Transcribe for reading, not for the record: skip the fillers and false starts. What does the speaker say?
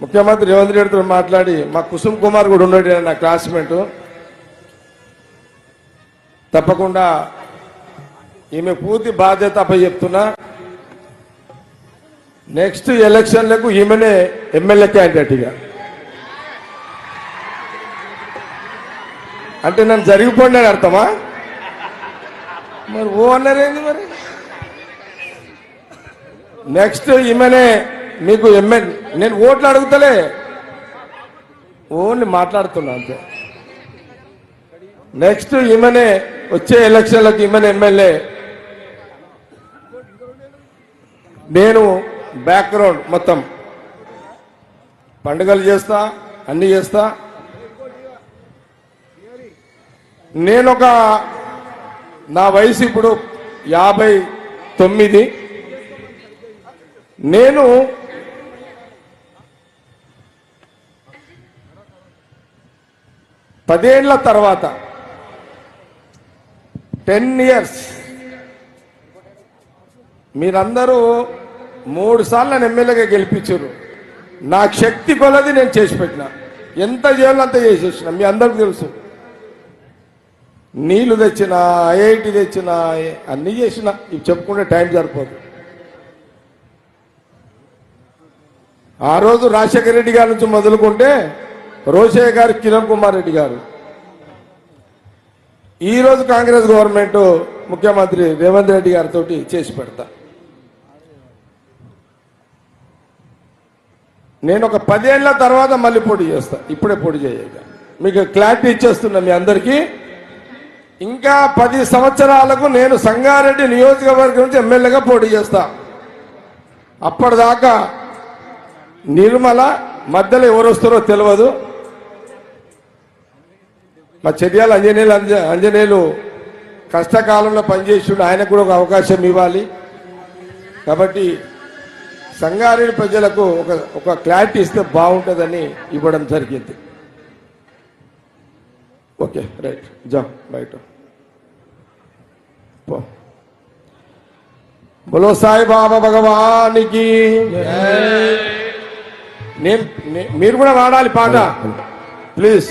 ముఖ్యమంత్రి రేవంత్ రెడ్డితో మాట్లాడి మా కుసుమ్ కుమార్ కూడా ఉన్నాడు నా క్లాస్మేట్, తప్పకుండా ఈమె పూర్తి బాధ్యత అప్పచెప్తున్నా. నెక్స్ట్ ఎలక్షన్లకు ఈమెనే ఎమ్మెల్యే క్యాండిడేట్. ఇక అంటే నన్ను జరిగిపోండి అని అర్థమా? మరి ఓ అన్నారేంది మరి? నెక్స్ట్ ఈమెనే మీకు ఎమ్మెల్యే. నేను ఓట్లు అడుగుతలే, ఓన్లీ మాట్లాడుతున్నా అంతే. నెక్స్ట్ ఈమెనే వచ్చే ఎలక్షన్లకు ఈమెనే ఎమ్మెల్యే. నేను బ్యాక్గ్రౌండ్ మొత్తం పండుగలు చేస్తా, అన్ని చేస్తా. నేను నా వయసు ఇప్పుడు 59. నేను పదేళ్ల తర్వాత 10 years మీరందరూ 3 సార్లు నన్ను ఎమ్మెల్యేగా గెలిపించారు. నాకు శక్తి కొలది నేను చేసి పెట్టిన, ఎంత చేయాలో అంత చేసేసిన. మీ అందరికి తెలుసు. నీళ్లు తెచ్చిన, ఐఐటి తెచ్చిన, అన్నీ చేసిన. ఇవి చెప్పుకుంటే టైం సరిపోదు. ఆ రోజు రాజశేఖర రెడ్డి గారి నుంచి మొదలుకుంటే రోషయ్య గారు, కిరణ్ కుమార్ రెడ్డి గారు, ఈరోజు కాంగ్రెస్ గవర్నమెంట్ ముఖ్యమంత్రి రేవంత్ రెడ్డి గారితో చేసి పెడతా. నేను 10 ఏళ్ల తర్వాత మళ్ళీ పోటీ చేస్తా. ఇప్పుడే పోటీ చేయక మీకు క్లారిటీ ఇచ్చేస్తున్నా మీ అందరికీ. ఇంకా 10 సంవత్సరాలకు నేను సంగారెడ్డి నియోజకవర్గం నుంచి ఎమ్మెల్యేగా పోటీ చేస్తా. అప్పటిదాకా నిర్మల మధ్యలో ఎవరు వస్తారో తెలియదు. మా చర్యాల అంజనేయులు కష్టకాలంలో పనిచేసిండు, ఆయనకు కూడా ఒక అవకాశం ఇవ్వాలి. కాబట్టి సంగారెడ్డి ప్రజలకు ఒక క్లారిటీ ఇస్తే బాగుంటుందని ఇవ్వడం జరిగింది. ఓకే, రైట్, జా బయట బోలో సాయి బాబా భగవానికి. మీరు కూడా వాడాలి పాట ప్లీజ్.